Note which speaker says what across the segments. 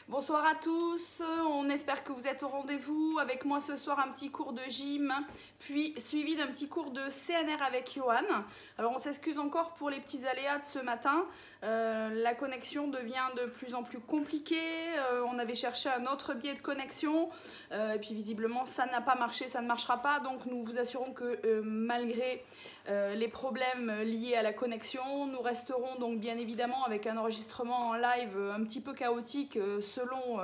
Speaker 1: Bonsoir à tous, on espère que vous êtes au rendez-vous. Avec moi ce soir un petit cours de gym, puis suivi d'un petit cours de CNR avec Johan. Alors on s'excuse encore pour les petits aléas de ce matin. La connexion devient de plus en plus compliquée. On avait cherché un autre biais de connexion et puis visiblement ça n'a pas marché, ça ne marchera pas. Donc nous vous assurons que malgré les problèmes liés à la connexion, nous resterons donc bien évidemment avec un enregistrement en live un petit peu chaotique selon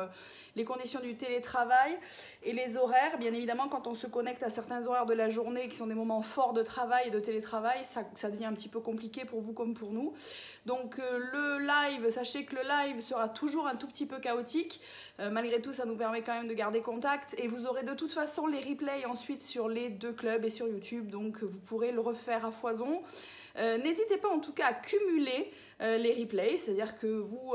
Speaker 1: les conditions du télétravail et les horaires. Bien évidemment, quand on se connecte à certains horaires de la journée qui sont des moments forts de travail et de télétravail, ça devient un petit peu compliqué pour vous comme pour nous. Donc le live, sachez que le live sera toujours un tout petit peu chaotique. Malgré tout, ça nous permet quand même de garder contact et vous aurez de toute façon les replays ensuite sur les deux clubs et sur YouTube, donc vous pourrez le refaire à foison. N'hésitez pas en tout cas à cumuler les replays, c'est-à-dire que vous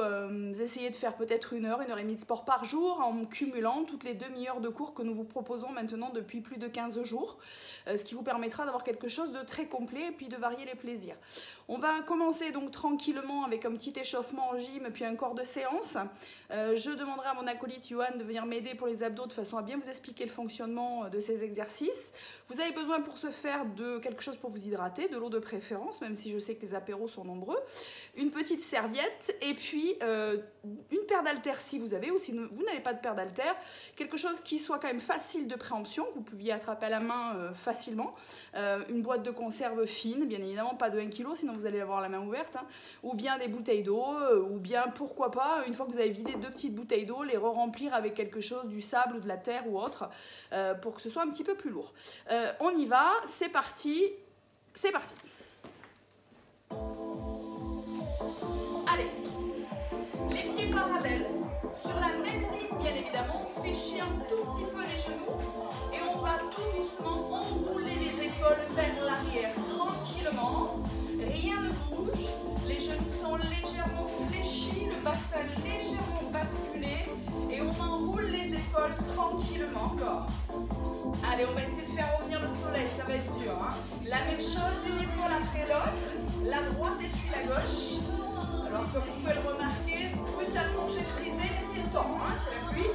Speaker 1: essayez de faire peut-être 1 heure, 1 heure et demie de sport par jour en cumulant toutes les demi-heures de cours que nous vous proposons maintenant depuis plus de 15 jours, ce qui vous permettra d'avoir quelque chose de très complet et puis de varier les plaisirs. On va commencer donc tranquillement avec un petit échauffement en gym puis un corps de séance. Je demanderai à mon acolyte Johan de venir m'aider pour les abdos de façon à bien vous expliquer le fonctionnement de ces exercices. Vous avez besoin pour ce faire de quelque chose pour vous hydrater, de l'eau de préférence, même si je sais que les apéros sont nombreux, une petite serviette et puis une paire d'haltères si vous avez, ou si vous n'avez pas de paire d'haltères, quelque chose qui soit quand même facile de préemption, que vous pouviez attraper à la main facilement, une boîte de conserve fine, bien évidemment pas de 1 kg, sinon vous allez avoir la main ouverte, hein, ou bien des bouteilles d'eau, ou bien pourquoi pas, une fois que vous avez vidé 2 petites bouteilles d'eau, les re-remplir avec quelque chose, du sable ou de la terre ou autre, pour que ce soit un petit peu plus lourd. On y va, c'est parti, c'est parti. Allez, les pieds parallèles, sur la même ligne bien évidemment, on fléchit un tout petit peu les genoux et on va tout doucement enrouler les épaules vers l'arrière, tranquillement, rien ne bouge, les genoux sont légèrement fléchis, le bassin légèrement basculé et on enroule les épaules tranquillement encore. Allez, on va essayer de faire revenir le soleil, ça va être dur, hein. La même chose, une épaule après l'autre, la droite et puis la gauche. Alors comme vous pouvez le remarquer, brutalement j'ai frisé, mais c'est le temps, hein, c'est la pluie.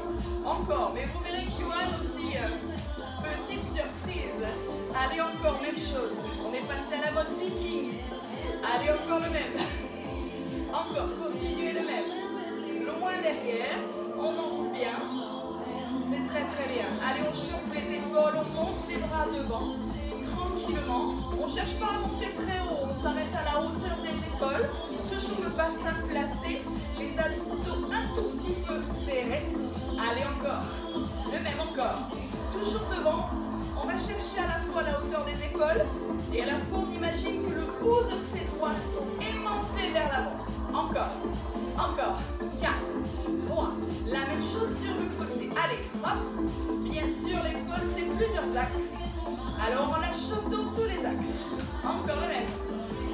Speaker 1: Encore, mais vous verrez qu'Yoann aussi, petite surprise. Allez, encore, même chose. On est passé à la mode viking ici. Allez, encore le même. Encore, continuez le même. Loin derrière, on enroule bien. C'est très très bien. Allez, on chauffe les épaules, on monte les bras devant. Tranquillement. On ne cherche pas à monter très haut, on s'arrête à la hauteur des épaules. Toujours le bassin placé, les abdos un tout petit peu serrés. Allez, encore. Le même, encore. Toujours devant. On va chercher à la fois la hauteur des épaules et à la fois on imagine que le haut de ses doigts sont aimantés vers l'avant. Encore. Encore. 4, 3. La même chose sur le côté. Allez, hop. Bien sûr, l'épaule, c'est plusieurs axes. Alors, on la chauffe dans tous les axes. Encore le même.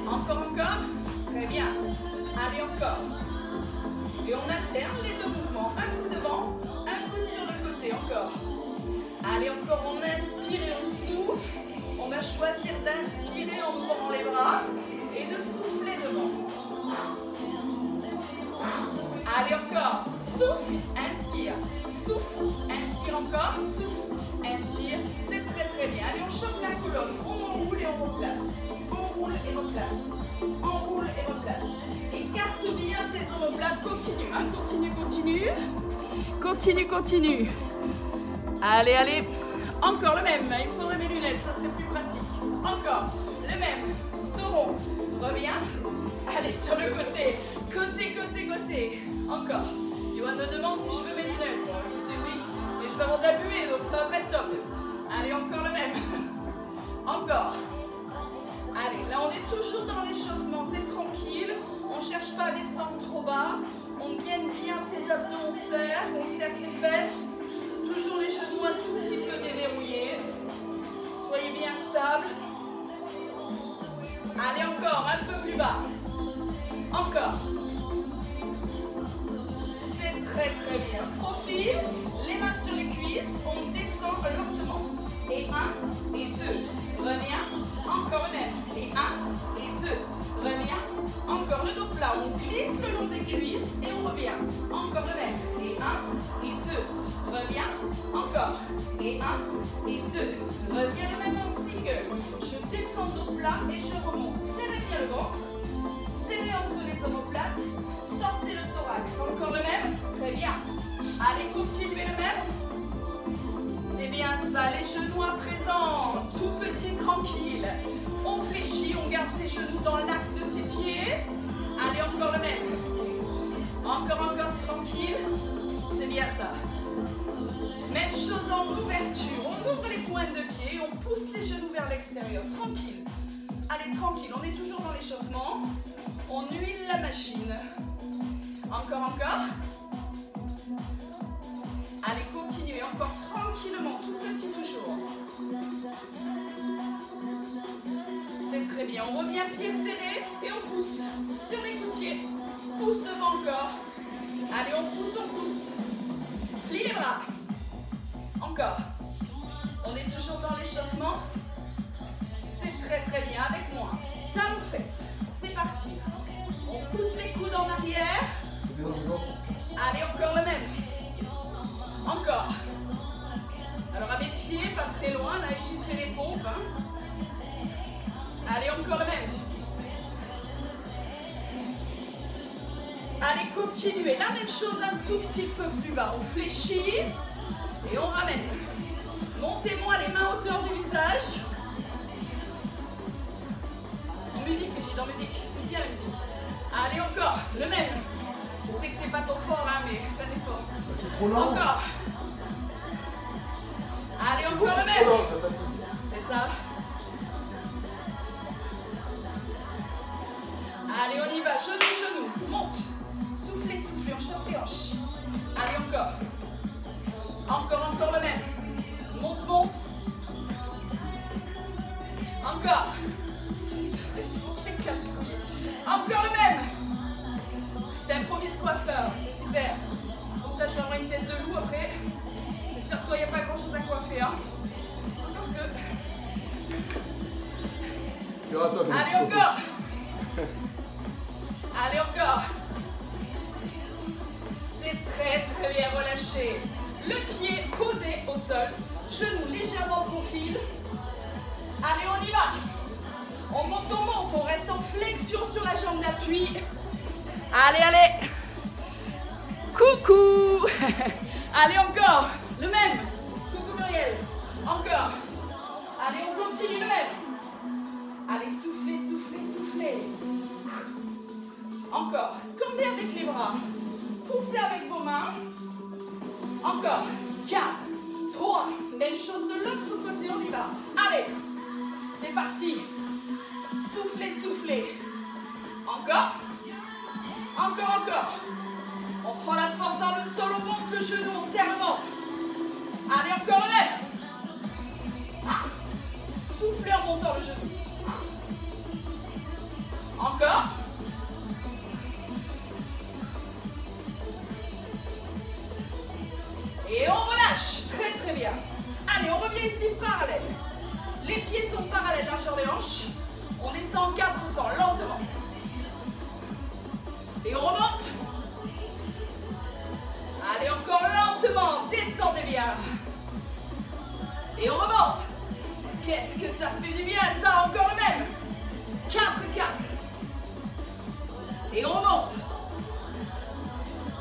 Speaker 1: Encore, encore. Très bien. Allez, encore. Et on alterne les deux mouvements. Un coup devant, un coup sur le côté. Encore. Allez, encore, on inspire et on souffle. On va choisir d'inspirer en ouvrant les bras et de souffler devant. Allez, encore. Souffle, inspire. Souffle, inspire encore. Souffle, inspire. C'est très très bien. Allez, on chauffe la colonne. On enroule et on replace. On roule et replace. On roule et replace. Écarte bien tes omoplates. Continue, hein. Continue, continue. Continue, continue. Allez, allez. Encore le même. Il me faudrait mes lunettes, ça serait plus pratique. Encore. Le même. Taureau. Reviens. Allez, sur le côté. Côté, côté, côté. Encore. Yoann me demande si je veux mes lunettes. Bon, écoutez, oui. Mais je vais avoir de la buée, donc ça va pas être top. Allez, encore le même. Encore. Allez, là on est toujours dans l'échauffement, c'est tranquille. On ne cherche pas à descendre trop bas. On gaine bien ses abdos, on serre ses fesses. Toujours les genoux un tout petit peu déverrouillés. Soyez bien stable. Allez, encore, un peu plus bas. Encore. C'est très très bien. Profil, les mains sur les cuisses, on descend lentement. Et 1 et 2. Reviens. Encore le même. Et 1 et 2. Reviens. Encore le dos plat. On glisse le long des cuisses et on revient. Encore le même. Et 1 et 2. Reviens. Encore. Et 1 et 2. Reviens le même en single. Je descends dos plat et je remonte. Serrez bien le ventre. Serrez entre les omoplates. Sortez le thorax. Encore le même. Très bien. Allez, continuez le même. C'est bien ça. Les genoux à présent. Tout petit, tranquille. On fléchit, on garde ses genoux dans l'axe de ses pieds. Allez, encore le même. Encore tranquille. C'est bien ça. Même chose en ouverture. On ouvre les pointes de pied et on pousse les genoux vers l'extérieur. Tranquille. Allez, tranquille. On est toujours dans l'échauffement. On huile la machine. Encore. Allez, continuez. Encore tranquillement. Tout petit toujours. C'est très bien. On revient pieds serrés et on pousse sur les coups de pied. Pousse devant encore. Allez, on pousse. Plie les bras. Encore. On est toujours dans l'échauffement. C'est très bien. Avec moi. Talons fesses. C'est parti. On pousse les coudes en arrière. Allez, encore le même. Encore. Alors à mes pieds, pas très loin. Là, j'ai fait des pompes. Allez, encore le même. Allez, continuez. La même chose un tout petit peu plus bas. On fléchit et on ramène. Montez-moi les mains à hauteur du visage. En musique, Brigitte, en musique. Écoute bien la musique. Allez, encore. Le même. Je sais que c'est pas trop fort, hein, mais fais un effort.
Speaker 2: C'est trop lent.
Speaker 1: Encore. Allez, encore le même. C'est ça. Allez, on y va. Genou. Monte. Soufflez, on chauffe les hanches. Allez, encore. Encore le même. Monte. Encore. Encore le même. C'est un premier coiffeur. C'est super. Comme ça, je vais avoir une tête de loup après. C'est sûr que toi, il n'y a pas grand chose à coiffer. Hein. Allez, encore. Allez, encore. C'est très bien relâché. Le pied posé au sol. Genoux légèrement en profil. Allez, on y va. On monte. On reste en flexion sur la jambe d'appui. Allez. Coucou. Allez, encore. Le même. Coucou Muriel. Encore. Allez, on continue le même. Allez, soufflez. Encore. Scandez avec les bras. Poussez avec vos mains. Encore. 4, 3. Même chose de l'autre côté, on y va. Allez. C'est parti. Soufflez. Encore. On prend la force dans le sol, on monte le genou, on serre le ventre. Allez, encore le même. Soufflez en montant le genou. Encore. Et on relâche. Très bien. Allez, on revient ici parallèle. Les pieds sont parallèles, largeur des hanches. On descend en 4 temps, lentement. Et on remonte. Allez, encore lentement. Descendez bien. Et on remonte. Qu'est-ce que ça fait du bien, ça. Encore le même. 4. Et on remonte.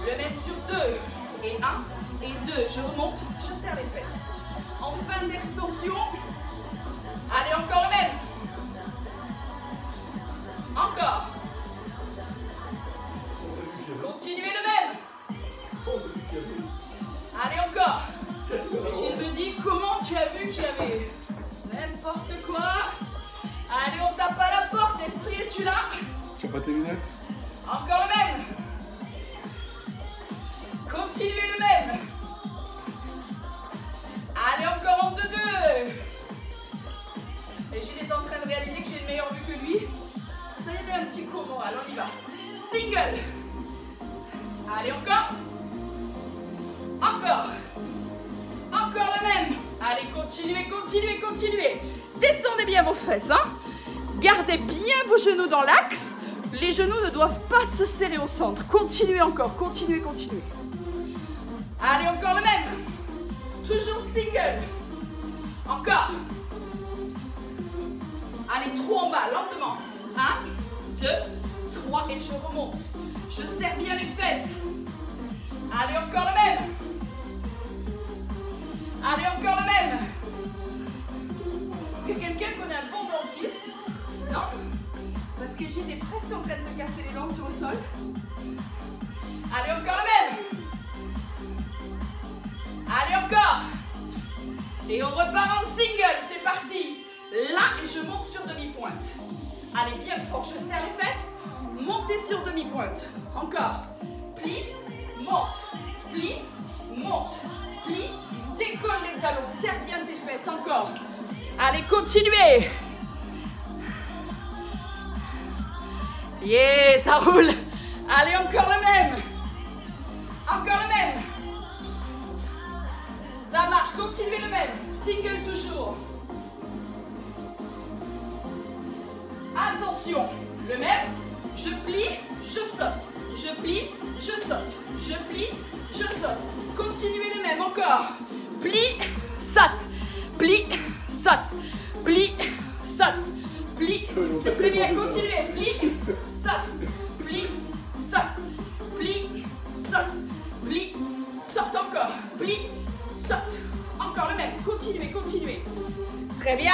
Speaker 1: Le même sur 2. Et 1 et 2. Je remonte, je serre les fesses. En fin d'extension. Allez, encore le même. Encore. Continuez le même. Allez, encore. Brigitte me dit, comment tu as vu qu'il y avait n'importe quoi. Allez, on tape à la porte. Esprit, es-tu là?
Speaker 2: Tu as pas tes lunettes?
Speaker 1: Encore le même. Continuez le même. Allez, encore en 2-2. Et Gilles est en train de réaliser que j'ai une meilleure vue que lui. Ça y est, un petit coup moral, on y va. Single. Allez, encore. Encore le même. Allez, continuez. Descendez bien vos fesses. Hein. Gardez bien vos genoux dans l'axe. Les genoux ne doivent pas se serrer au centre. Continuez encore, continuez. Allez, encore le même. Toujours single. Encore. Allez, 3 en bas, lentement. 1, 2, 3 et je remonte. Je serre bien les fesses. Allez, encore le même. Allez, encore le même. Est-ce que quelqu'un connaît un bon dentiste? Non? Parce que j'étais presque en train de se casser les dents sur le sol. Allez, encore le même. Allez, encore. Et on repart en single, c'est parti. Là, et je monte sur demi-pointe. Allez, bien fort, je serre les fesses. Montez sur demi-pointe. Encore. Plie, monte, plie, monte, plie. Décolle les talons, serre bien tes fesses. Encore. Allez, continuez. Yeah, ça roule. Allez, encore le même. Encore le même. Ça marche, continuez le même. Single toujours. Attention, le même. Je plie, je saute. Je plie, je saute. Je plie, je saute. Continuez le même, encore. Plie, saute. Plie, saute. Plie, saute. Plie. C'est très bien, continuez. Plie, saute. Plie, saute. Plie, saute. Plie, saute encore. Plie, saute. Encore le même. Continuez, continuez. Très bien.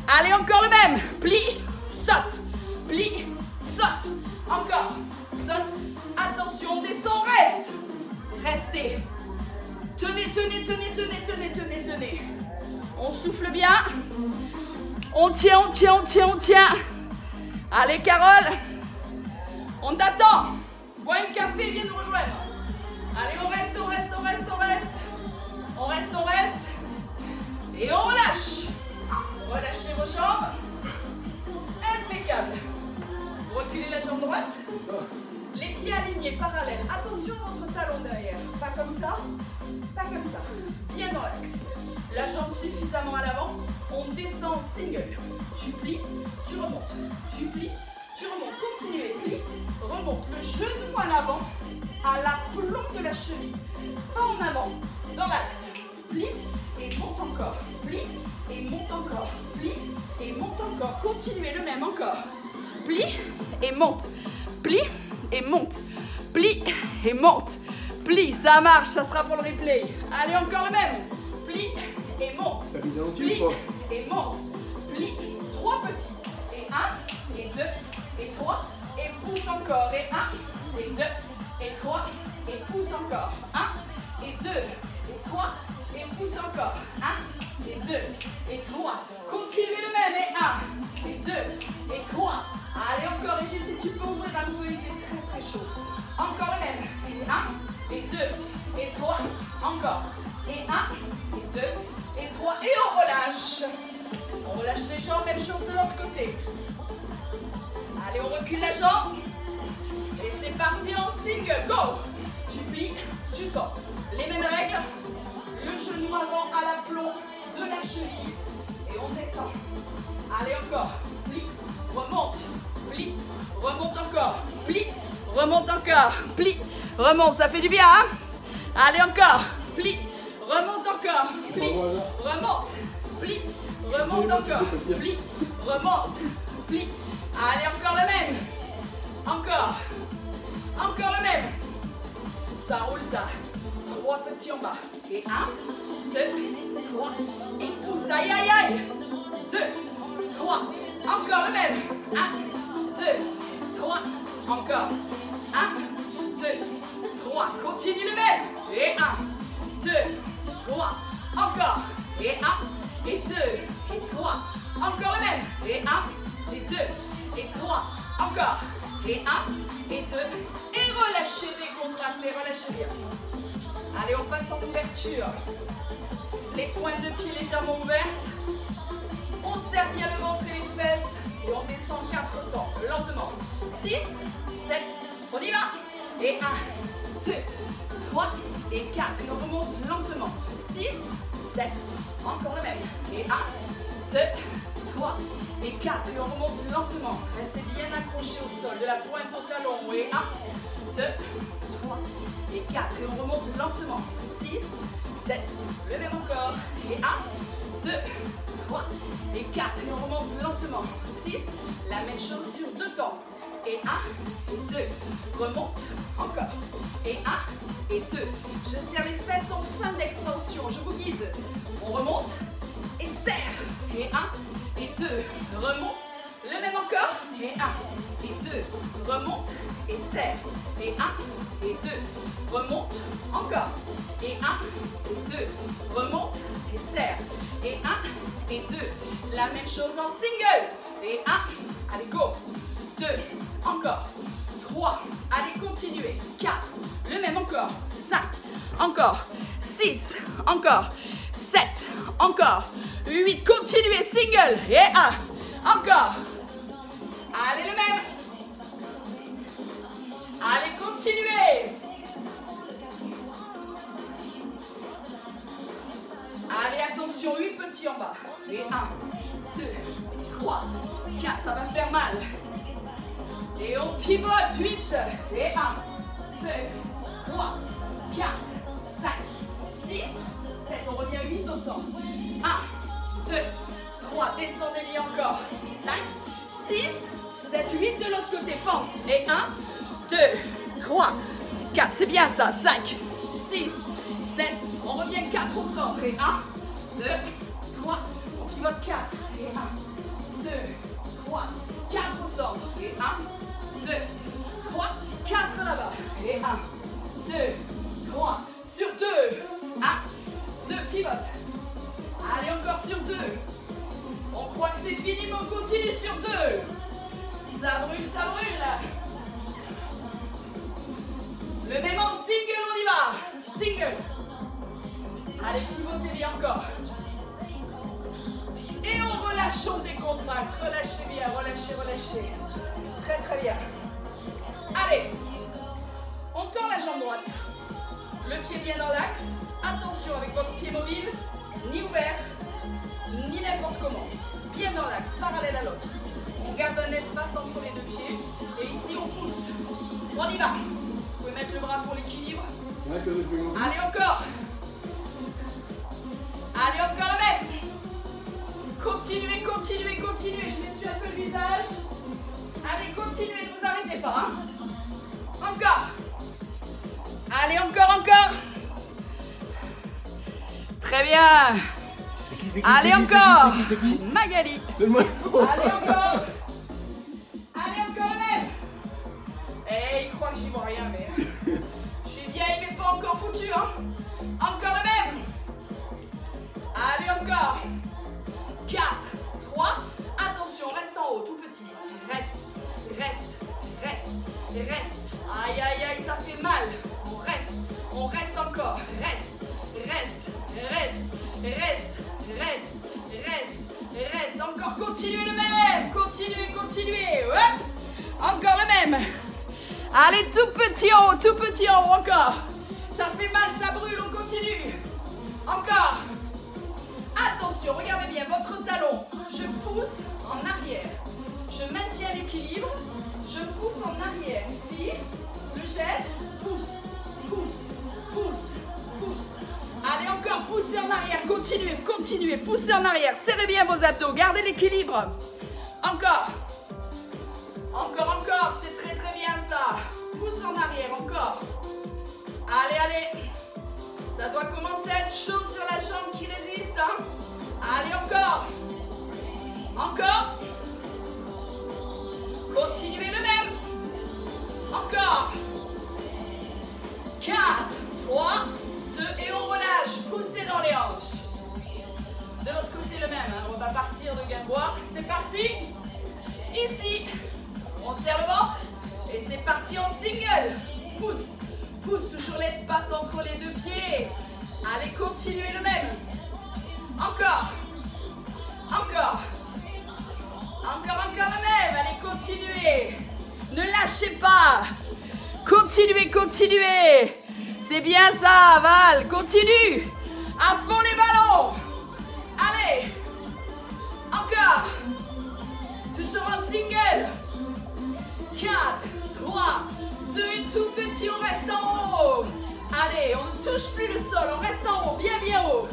Speaker 1: Allez, encore le même. Plie, saute. Plie, saute. Encore. Saute. Attention, on descend, reste. Restez. Tenez, tenez, tenez, tenez, tenez, tenez, tenez. On souffle bien. On tient, on tient, on tient, on tient. Allez, Carole. On t'attend. Bois un café, viens nous rejoindre. Allez, on reste, on reste, on reste, on reste. On reste, on reste. Et on relâche. Relâchez vos jambes. Impeccable. Reculez la jambe droite. Les pieds alignés, parallèles. Attention votre talon derrière. Pas comme ça. Pas comme ça. Bien dans l'axe. La jambe suffisamment à l'avant. On descend en single. Tu plies, tu remontes. Tu plies, tu remontes. Continuez. Plie, remonte. Le genou à l'avant. À la plombe de la cheville. Pas en avant. Dans l'axe. Plie et monte encore. Plie et monte encore. Plie et monte encore. Continuez le même encore. Plie et monte. Plie et monte. Plie et monte. Plie, ça marche, ça sera pour le replay. Allez, encore le même. Plie et monte. Plie et monte. Plie, 3 petits. Et 1, et 2, et 3. Et pousse encore. Et 1, et 2, et 3. Et pousse encore. 1, et 2, et 3. Et pousse encore. 1, et 2, et 3. Continuez le même. Et 1, et 2, et 3. Allez, encore. Et si tu peux ouvrir à nouveau, il fait très très chaud. Encore le même. Et 1, et 2, et 3. Encore. Et 1, et 2, et 3. Et on relâche. On relâche les jambes. Même chose de l'autre côté. Allez, on recule la jambe. Et c'est parti en single. Go. Tu plies, tu tends. Les mêmes règles. Le genou avant à l'aplomb de la cheville. Et on descend. Allez, encore. Plie, remonte. Plie, remonte encore. Plie, remonte encore. Plie, remonte. Ça fait du bien, hein? Allez, encore. Plie, remonte encore. Plie, remonte. Plie, remonte encore. Plie, remonte. Plie. Allez, encore le même. Encore. Encore le même. Ça roule, ça. 3 petits en bas. Et 1, 2, 3. Et pousse. Aïe, aïe, aïe. 2, 3. Encore le même. 1, 2, 3. Encore. 1, 2, 3. Continue le même. Et 1, 2, 3. Encore. Et 1, et 2, et 3. Encore le même. Et 1, et 2, et 3. Encore. Et 1, et 2. Et relâchez, décontractez, relâchez bien. Allez, on passe en ouverture. Les pointes de pied légèrement ouvertes. On serre bien le ventre et les fesses. Et on descend 4 temps, lentement. 6, 7, on y va. Et 1, 2, 3 et 4. Et on remonte lentement. 6, 7, encore le même. Et 1, 2, 3 et 4. Et on remonte lentement. Restez bien accrochés au sol. De la pointe au talon. Et 1, 2, 3 et 4. Et et on remonte lentement. 6, 7, le même encore. Et 1, 2, 3 et 4. Et on remonte lentement. 6, la même chose sur 2 temps. Et 1, et 2. Remonte, encore. Et 1, et 2. Je serre les fesses en fin d'extension. Je vous guide. On remonte et serre. Et 1, et 2. Remonte. Le même encore. Et 1, et 2. Remonte et serre. Et 1, et 2. Remonte. Encore. Et 1, et 2. Remonte et serre. Et 1, et 2. La même chose en single. Et 1. Allez, go. 2. Encore. 3. Allez, continuez. 4. Le même encore. 5. Encore. 6. Encore. 7. Encore. 8. Continuez. Single. Et 1. Encore. Allez, le même. Allez, continuez. Allez, attention. 8 petits en bas. Et 1, 2, 3, 4. Ça va faire mal. Et on pivote. 8. Et 1, 2, 3, 4, 5, 6, 7. On revient 8 au centre. 1, 2, 3. Descendez bien encore. 5, 6, 7, 8 de l'autre côté. Fente. Et 1, 2, 3, 4. C'est bien ça. 5, 6, 7. On revient 4 au centre. Et 1, 2, 3. On pivote 4. Et 1, 2, 3, 4 au centre. Et 1, 2, 3, 4 là-bas. Et 1, 2, 3. Sur 2. 1, 2, pivote. Allez, encore sur 2. On croit que c'est fini, mais on continue sur 2. Ça brûle, ça brûle. Le même en single, on y va. Single. Allez, pivotez bien encore. Et on relâche, on décontracte. Relâchez bien, relâchez, relâchez. Très, très bien. Allez. On tend la jambe droite. Le pied bien dans l'axe. Attention avec votre pied mobile. Ni ouvert, ni n'importe comment. Bien dans l'axe, parallèle à l'autre. On garde un espace entre les deux pieds. Et ici, on pousse. On y va. Vous pouvez mettre le bras pour l'équilibre. Allez, encore. Allez, encore le même. Continuez, continuez, continuez. Je m'essuie un peu le visage. Allez, continuez, ne vous arrêtez pas. Hein. Encore. Allez, encore, encore. Très bien. Allez, encore. Magali. Allez, encore. Allez, encore le même. Eh, il croit que j'y vois rien, mais je suis vieille, mais pas encore foutue. Hein. Encore le même. Allez, encore. 4, 3. Attention, reste en haut, tout petit. Reste, reste, reste, reste. Aïe, aïe, aïe, ça fait mal. On reste encore. Reste, reste, reste, reste, reste, reste, reste. Encore, continuez le même. Continuez, continuez. Hop. Encore le même. Allez, tout petit en haut, tout petit en haut, encore. Ça fait mal, ça brûle, on continue. Encore. Attention, regardez bien, votre talon. Je pousse en arrière. Je maintiens l'équilibre. Je pousse en arrière. Ici, le geste, pousse, pousse, pousse, pousse. Allez, encore, poussez en arrière. Continuez, continuez, poussez en arrière. Serrez bien vos abdos, gardez l'équilibre. Encore. Encore, encore, c'est très très bien ça. Pousse en arrière, encore. Allez, allez. Ça doit commencer à être chaud sur la jambe qui résiste. Hein. Allez, encore. Encore. Continuez le même. Encore. 4, 3, 2 et on relâche. Poussez dans les hanches. De l'autre côté le même. Hein. On va partir de gambois. C'est parti. Ici, on serre le ventre. Et c'est parti en single. Pousse. Pousse toujours l'espace entre les deux pieds. Allez, continuez le même. Encore. Encore. Encore, encore le même. Allez, continuez. Ne lâchez pas. Continuez, continuez. C'est bien ça, Val. Continue. À fond les ballons. Allez. Encore. Toujours en single. 4, 3, 2 et tout petit, on reste en haut. Allez. Allez, on ne touche plus le sol, on reste en haut, bien bien haut.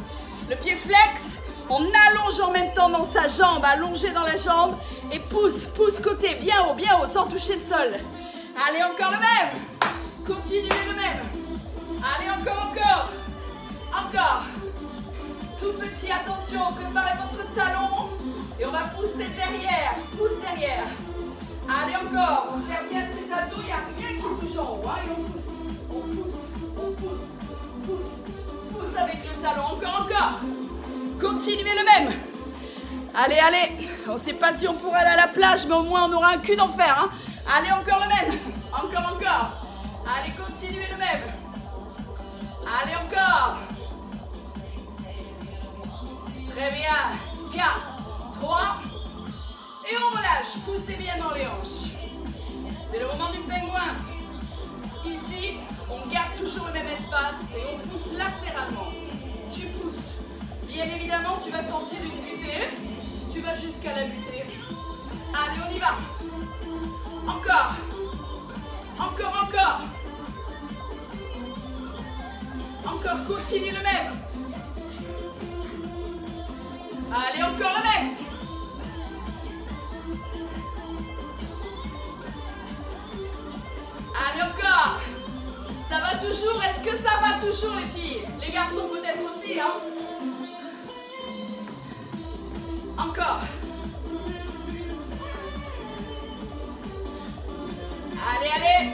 Speaker 1: Le pied flex, on allonge en même temps dans sa jambe, allongé dans la jambe. Et pousse, pousse côté, bien haut, sans toucher le sol. Allez, encore le même. Continuez le même. Allez, encore. Encore. Tout petit, attention, préparez votre talon. Et on va pousser derrière, pousse derrière. Allez, encore. On serre bien ses abdos, il n'y a rien qui bouge en haut. Allez, on pousse avec le talon. Encore. Continuez le même. Allez. On ne sait pas si on pourra aller à la plage, mais au moins on aura un cul d'enfer. Hein. Allez, encore le même. Encore. Allez, continuez le même. Allez, encore. Très bien. 4, 3. Et on relâche. Poussez bien dans les hanches. C'est le moment du pingouin. Ici, on garde toujours le même espace et on pousse latéralement. Tu pousses. Bien évidemment, tu vas sentir une butée. Tu vas jusqu'à la butée. Allez, on y va. Encore. Encore, continue le même. Allez, encore le même. Allez, encore. Ça va toujours? Est-ce que ça va toujours, les filles? Les garçons peut-être aussi, hein? Encore. Allez.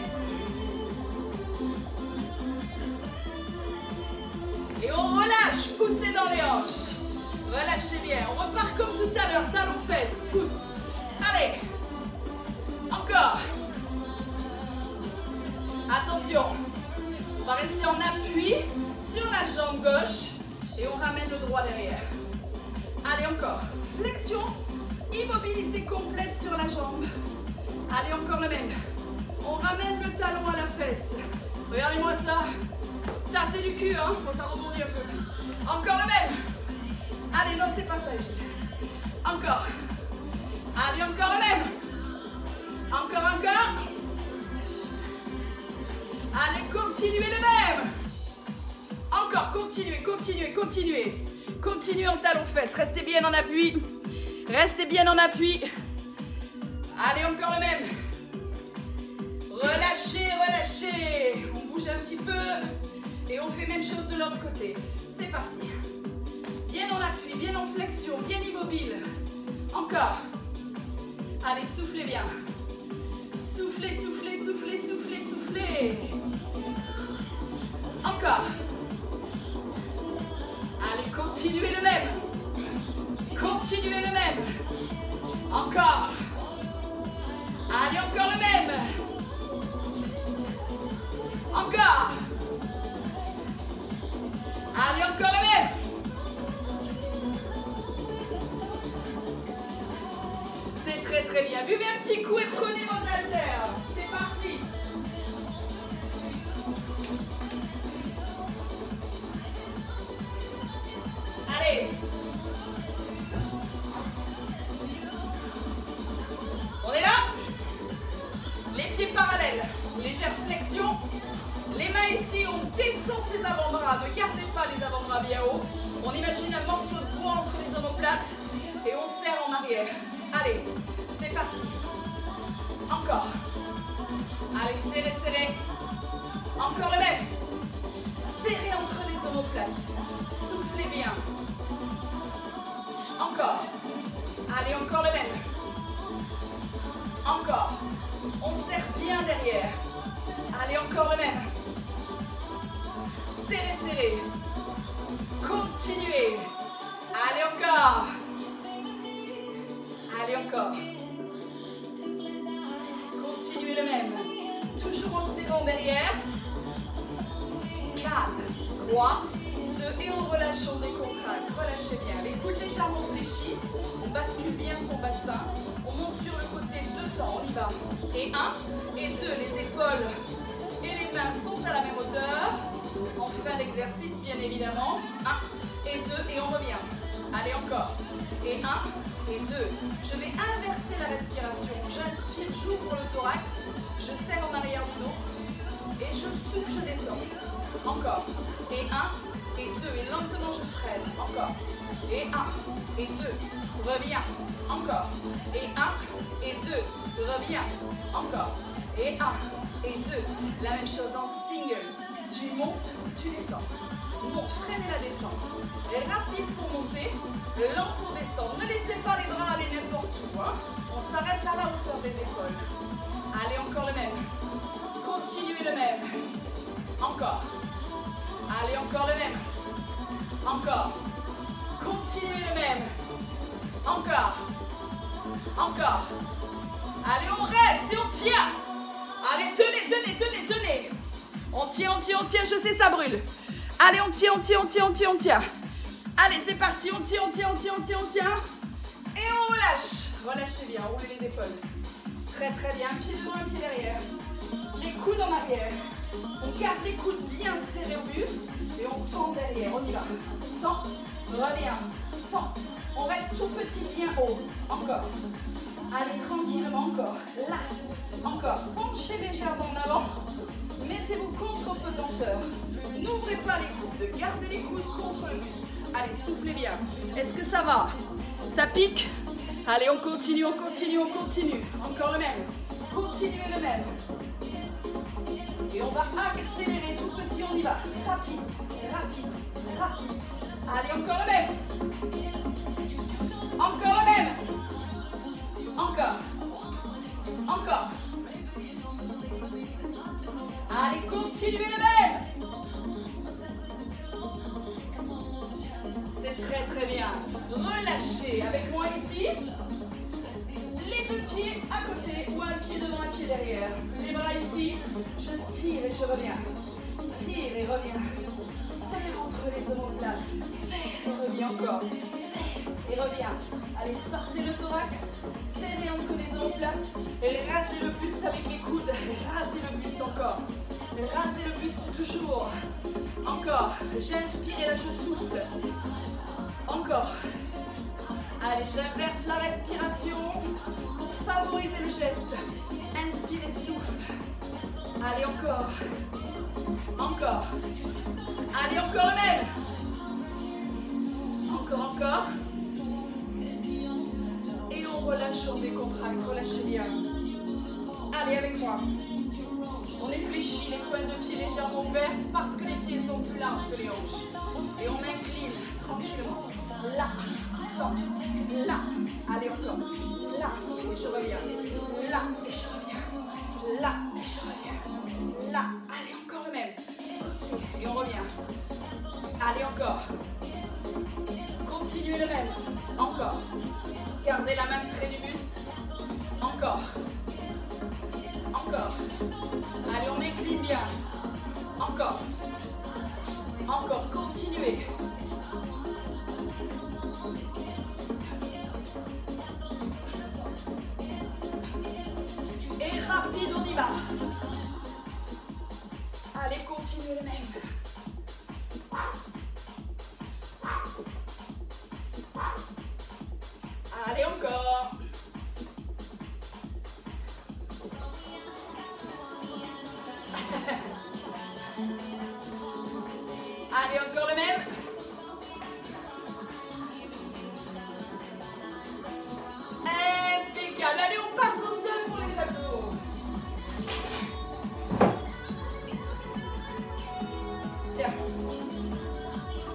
Speaker 1: Et on relâche, poussez dans les hanches. Relâchez bien. On repart comme tout à l'heure, talons fesses, pousse. Allez. Encore. Attention. On va rester en appui sur la jambe gauche et on ramène le droit derrière. Allez, encore. Flexion, immobilité complète sur la jambe. Allez, encore le même. On ramène le talon à la fesse. Regardez-moi ça. Ça, c'est du cul, hein. Faut ça rebondir un peu. Encore le même. Allez, non, c'est pas ça, Gilles. Encore. Allez, encore le même. Encore. Allez, continuez le même. Encore, continuez. Continuez en talon-fesse. Restez bien en appui. Allez, encore le même. Relâchez. On bouge un petit peu. Et on fait même chose de l'autre côté. C'est parti. Bien en appui, bien en flexion, bien immobile. Encore. Allez, soufflez bien. Soufflez. Encore. Allez, continuez le même. Encore. Allez, encore le même. Encore. Allez, encore le même. C'est très bien. Buvez un petit coup et prenez vos haltères. C'est parti. Allez. On est là. Les pieds parallèles. Légère flexion. Les mains ici, on descend ses avant-bras. Ne gardez pas les avant-bras bien haut. On imagine un morceau de bois entre les omoplates et on serre en arrière. Allez, c'est parti. Encore. Allez, serrez. Encore le même. Serrez entre les omoplates. Soufflez bien. Encore. Allez, encore le même. Encore. On serre bien derrière. Allez, encore le même. Serrez. Continuez. Allez, encore. Continuez le même. Toujours en serrant derrière. 4, 3, 2 et on relâche, on décontracte. Relâchez bien. Les coudes légèrement fléchis. On bascule bien son bassin. On monte sur le côté 2 temps. On y va. Et 1 et 2. Les épaules et les mains sont à la même hauteur. En fin d'exercice, bien évidemment. 1 et 2 et on revient. Allez, encore. Et 1 et 2. Je vais inverser la respiration. J'inspire, j'ouvre le thorax. Je serre en arrière du dos. Et je souffle, je descends. Encore. Et 1, et 2. Et lentement, je freine. Encore. Et 1, et 2. Reviens. Encore. Et 1, et 2. Reviens. Encore. Et 1, et 2. La même chose en single. Tu montes, tu descends. Monte, freinez la descente. Et rapide pour monter, lent pour descendre. Ne laissez pas les bras aller n'importe où. Hein. On s'arrête à la hauteur des épaules. Allez, encore le même. Continuez le même. Encore. Allez, encore le même. Encore. Continuez le même. Encore. Encore. Allez, on reste et on tient. Allez, tenez, tenez, tenez, tenez. On tient, on tient, on tient. Je sais, ça brûle. Allez, on tient, on tient, on tient, on tient, on tient. Allez, c'est parti. On tient, on tient, on tient, on tient, on tient. Et on relâche. Relâchez bien, roulez les épaules. Très, très bien. Un pied devant, un pied derrière. Les coudes en arrière. On garde les coudes bien serrés au buste. Et on tend derrière. On y va. Tend, reviens. Tend. On reste tout petit, bien haut. Encore. Allez, tranquillement, encore. Là. Encore. Penchez légèrement en avant. Mettez-vous contre pesanteur. N'ouvrez pas les coudes. Gardez les coudes contre le buste. Allez, soufflez bien. Est-ce que ça va? Ça pique? Allez, on continue, on continue, on continue. Encore le même. Continuez le même. Et on va accélérer tout petit, on y va. Rapide, rapide, rapide. Allez, encore le même. Encore le même. Encore. Encore. Allez, continuez le même. C'est très très bien. Relâchez avec moi ici. Les deux pieds à côté ou un pied devant, un pied derrière. Les bras ici. Je tire et je reviens. Tire et reviens. Serre entre les omoplates. Serre et reviens encore. Serre et reviens. Allez, sortez le thorax. Serrez entre les omoplates. Et rasez le buste avec les coudes. Rasez le buste encore. Rasez le buste toujours. Encore. J'inspire et là je souffle. Encore. Allez, j'inverse la respiration pour favoriser le geste. Inspirez, souffle. Allez, encore. Encore. Allez, encore le même. Encore, encore. Et on relâche, on décontracte. Relâchez bien. Allez, avec moi. On est fléchi, les pointes de pied légèrement ouvertes parce que les pieds sont plus larges que les hanches. Et on incline tranquillement. Là, centre. Là. Allez, encore. Là, et je reviens. Là, et je reviens. Là, et je reviens. Là. Allez, encore le même. Et on revient. Allez, encore. Continuez le même. Encore. Gardez la main près du buste. Encore. Encore. Allez, on incline bien. Encore. Encore. Continuez. Et rapide, on y va. Allez, continuez le même. Allez, encore. Allez, encore le même. Impeccable. Allez, on passe au sol pour les abdos. Tiens.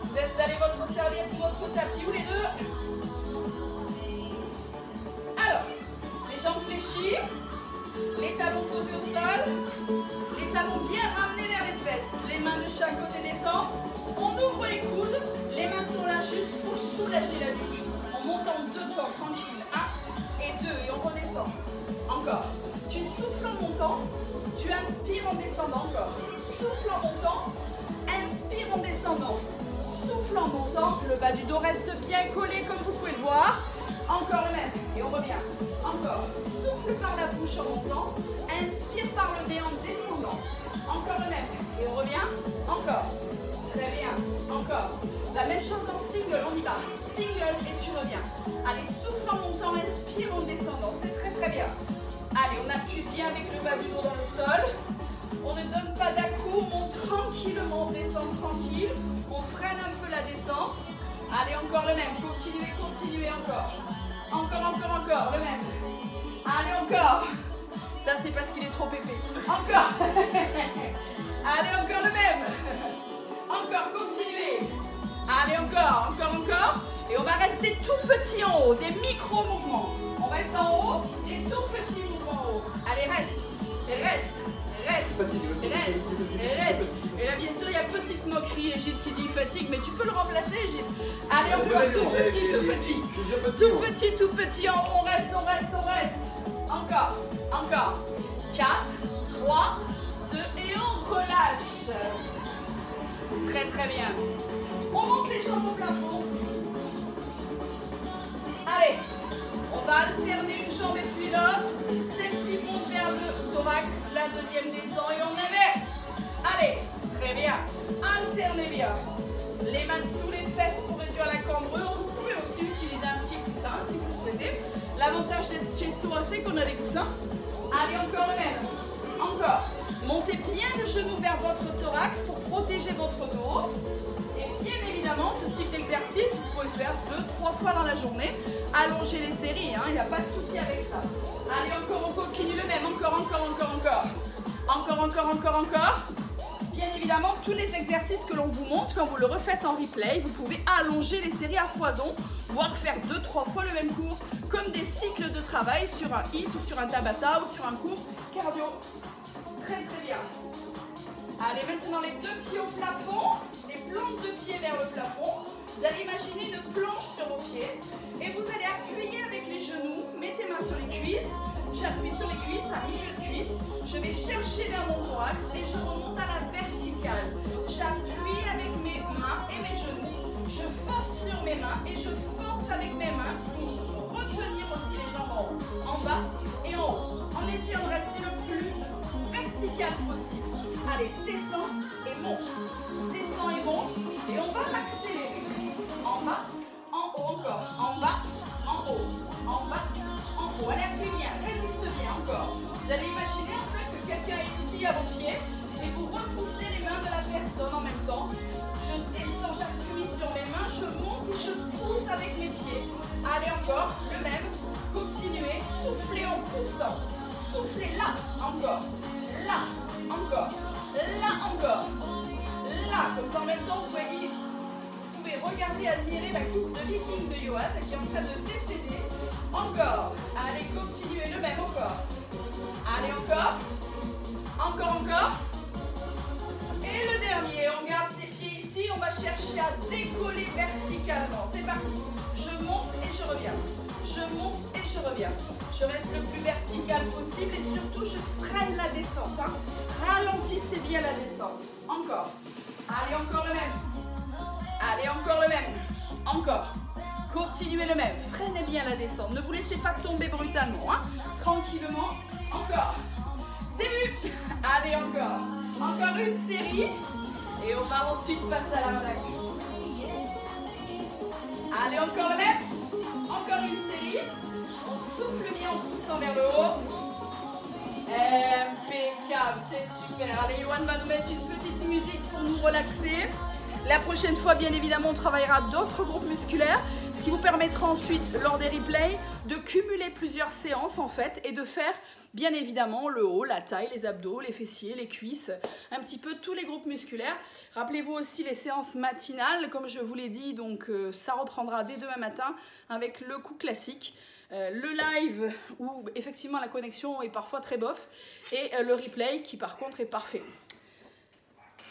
Speaker 1: Vous installez votre serviette ou votre tapis ou les deux. Alors, les jambes fléchies, les talons posés au sol, les talons bien ramenés vers les fesses, les mains de chaque côté des temps. On ouvre les coudes, les mains sont là juste pour soulager la nuque. On monte en deux temps, tranquille. 1 et 2 et on redescend. Encore. Tu souffles en montant, tu inspires en descendant encore. Souffle en montant, inspire en descendant. Souffle en montant, le bas du dos reste bien collé comme vous pouvez le voir. Encore le même, et on revient. Encore. Souffle par la bouche en montant, inspire par le nez en descendant. Encore le même, et on revient. Encore. Très bien. Encore. La même chose en single, on y va. Single et tu reviens. Allez, souffle en montant, inspire en descendant. C'est très très bien. Allez, on appuie bien avec le bas du dos dans le sol. On ne donne pas d'à-coup, on monte tranquillement on descend tranquille. On freine un peu la descente. Allez, encore le même. Continuez, continuez encore. Encore, encore, encore. Le même. Allez, encore. Ça, c'est parce qu'il est trop épais. Encore. Allez, encore le même. Encore, continuez. Allez, encore, encore, encore. Et on va rester tout petit en haut. Des micro-mouvements. On reste en haut. Des tout petits mouvements en haut. Allez, reste. Reste. Reste, reste. Et là, bien sûr, il y a petite moquerie, Égide qui dit fatigue, mais tu peux le remplacer, Égide. Allez, encore tout petit, tout petit. Tout petit, tout petit. On reste, on reste, on reste. Encore, encore. 4, 3, 2 et on relâche. Très, très bien. On monte les jambes au plafond. Allez, on va alterner une jambe et puis l'autre. Celle-ci monte vers le thorax, la deuxième descend et on inverse. Allez, très bien. Alternez bien. Les mains sous les fesses pour réduire la cambrure. Vous pouvez aussi utiliser un petit coussin si vous le souhaitez. L'avantage d'être chez soi, c'est qu'on a des coussins. Allez, encore le même. Encore. Montez bien le genou vers votre thorax pour protéger votre dos. Et bien évidemment, ce type d'exercice, vous pouvez faire 2-3 fois dans la journée. Allongez les séries, il n'y a pas de souci avec ça. Allez, encore, on continue le même. Encore, encore, encore, encore. Encore, encore, encore, encore. Bien évidemment, tous les exercices que l'on vous montre, quand vous le refaites en replay, vous pouvez allonger les séries à foison, voire faire 2-3 fois le même cours, comme des cycles de travail sur un HIIT ou sur un Tabata ou sur un cours cardio. Très, très bien. Allez, maintenant les deux pieds au plafond, les plantes de pieds vers le plafond. Vous allez imaginer une planche sur vos pieds et vous allez appuyer avec les genoux, mettez mains sur les cuisses, j'appuie sur les cuisses, à milieu de cuisse, je vais chercher vers mon thorax et je remonte à la verticale. J'appuie avec mes mains et mes genoux, je force sur mes mains et je force avec mes mains pour retenir aussi les jambes en haut, en bas et en haut, en essayant de rester le plus vertical possible. Allez, descends et monte. Descends et monte. Et on va l'accélérer. En bas, en haut encore. En bas, en haut. En bas, en haut. Allez, appuie bien. Résiste bien encore. Vous allez imaginer en fait que quelqu'un est ici à vos pieds et vous repoussez les mains de la personne en même temps. Je descends, j'appuie sur mes mains, je monte et je pousse avec mes pieds. Allez, encore. Le même. Continuez. Soufflez en poussant. Soufflez là. Encore. Là. Encore. Là encore. Là, comme ça en même temps, vous pouvez regarder, admirer la coupe de viking de Johan qui est en train de décéder. Encore. Allez, continuez le même encore. Allez, encore. Encore, encore. Et le dernier, on garde ses pieds ici. On va chercher à décoller verticalement. C'est parti. Je monte et je reviens. Je monte et je reviens. Je reste le plus vertical possible et surtout je freine la descente. Ralentissez bien la descente. Encore. Allez, encore le même. Allez, encore le même. Encore. Continuez le même. Freinez bien la descente. Ne vous laissez pas tomber brutalement. Tranquillement. Encore. C'est vu. Allez, encore. Encore une série. Et on va ensuite passer à la relax. Allez, encore le même. Encore une série. On souffle bien en poussant vers le haut. Impeccable, c'est super. Allez, Johan va nous mettre une petite musique pour nous relaxer. La prochaine fois, bien évidemment, on travaillera d'autres groupes musculaires, ce qui vous permettra ensuite, lors des replays, de cumuler plusieurs séances en fait et de faire bien évidemment le haut, la taille, les abdos, les fessiers, les cuisses, un petit peu tous les groupes musculaires. Rappelez-vous aussi les séances matinales, comme je vous l'ai dit, donc ça reprendra dès demain matin avec le coup classique. Le live où effectivement la connexion est parfois très bof et le replay qui par contre est parfait.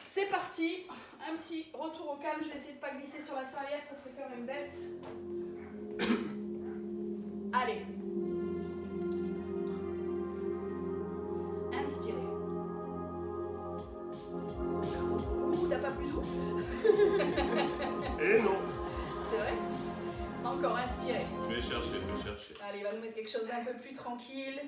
Speaker 1: C'est parti, un petit retour au calme, je vais essayer de ne pas glisser sur la serviette, ça serait quand même bête. Allez. Inspirez. Ouh, t'as pas plus doux?
Speaker 2: Eh non.
Speaker 1: C'est vrai? Encore, inspirez.
Speaker 2: Je vais chercher.
Speaker 1: Allez, il va nous mettre quelque chose d'un peu plus tranquille.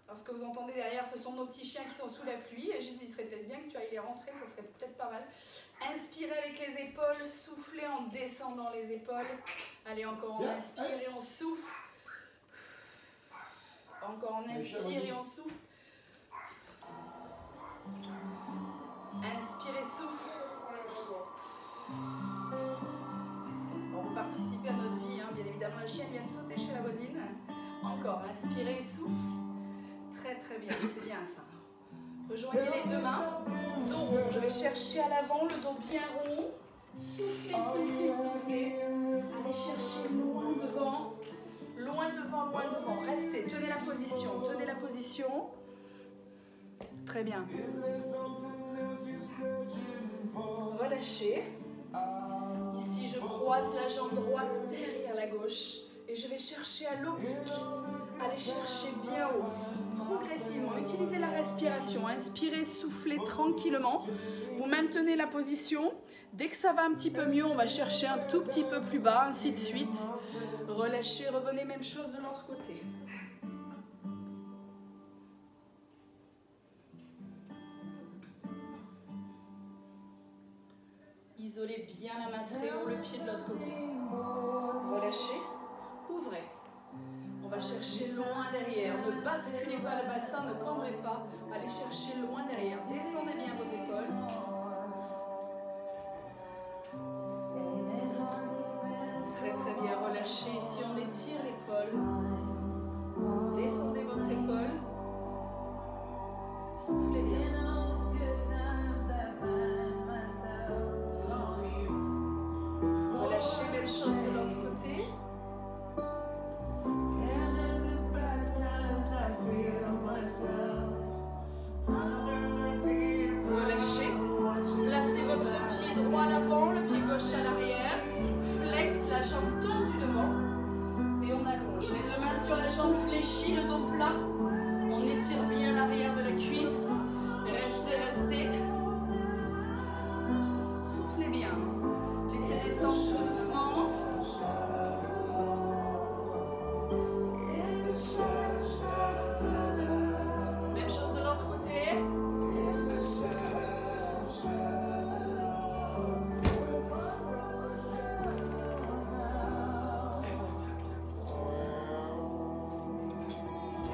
Speaker 1: Alors, ce que vous entendez derrière, ce sont nos petits chiens qui sont sous la pluie. Et j'ai dit, il serait peut-être bien que tu ailles les rentrer, ça serait peut-être pas mal. Inspirez avec les épaules, soufflez en descendant les épaules. Allez, encore, on inspire et on souffle. Encore, on inspire et on souffle. Inspire la chienne vient de sauter chez la voisine. Encore, inspirez et souffle. Très très bien, c'est bien ça. Rejoignez les deux mains. Dos rond, je vais chercher à l'avant, le dos bien rond. Soufflez, soufflez, soufflez. Allez chercher loin devant. Loin devant, loin devant. Restez, tenez la position, tenez la position. Très bien. Relâchez. Ici, je croise la jambe droite derrière la gauche. Et je vais chercher à l'oblique. Allez chercher bien haut. Progressivement, utilisez la respiration. Inspirez, soufflez tranquillement. Vous maintenez la position. Dès que ça va un petit peu mieux, on va chercher un tout petit peu plus bas, ainsi de suite. Relâchez, revenez, même chose de l'autre côté. Isolez bien la main très haut, le pied de l'autre côté. Relâchez, ouvrez. On va chercher loin derrière. Ne basculez pas le bassin, ne cambrez pas. Allez chercher loin derrière. Descendez bien vos épaules. Très très bien, relâchez. Ici on étire l'épaule. Descendez votre épaule. Soufflez bien. Relâchez, même chose de l'autre côté. Relâchez. Placez votre pied droit à l'avant, le pied gauche à l'arrière. Flex, la jambe tendue devant. Et on allonge. Les deux mains sur la jambe fléchie, le dos plat. On étire bien l'arrière de la cuisse. Restez, restez. Soufflez bien. Laissez descendre tout doucement. Même chose de l'autre côté.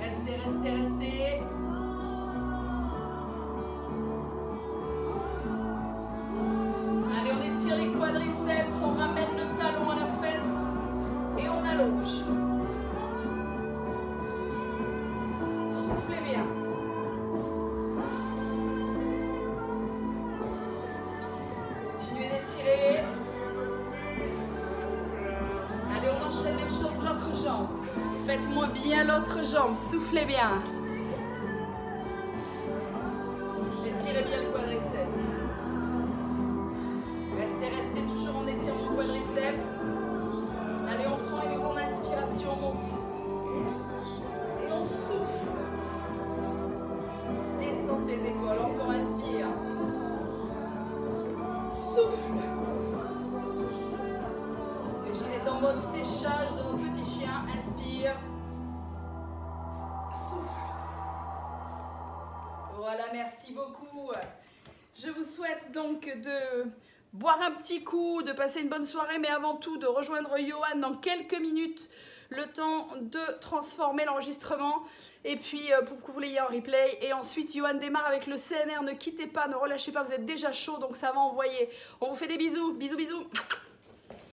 Speaker 1: Restez, restez, restez. Allez, on étire les quadriceps, on ramène le talon à la fesse et on allonge. Soufflez bien. Continuez d'étirer. Allez, on enchaîne même chose de l'autre jambe. Faites-moi bien l'autre jambe, soufflez bien. Étirez bien le quadriceps. Restez, restez toujours en étirant le quadriceps. Allez, on prend une grande inspiration, on monte. Et on souffle. Descends tes épaules, encore inspire. Souffle. Le Gilles est en mode séchage de notre petit chien. Inspire. Souffle. Voilà, merci beaucoup. Je vous souhaite donc de boire un petit coup, de passer une bonne soirée, mais avant tout de rejoindre Johan dans quelques minutes, le temps de transformer l'enregistrement, et puis pour que vous l'ayez en replay. Et ensuite, Johan démarre avec le CNR, ne quittez pas, ne relâchez pas, vous êtes déjà chaud, donc ça va envoyer. On vous fait des bisous, bisous, bisous.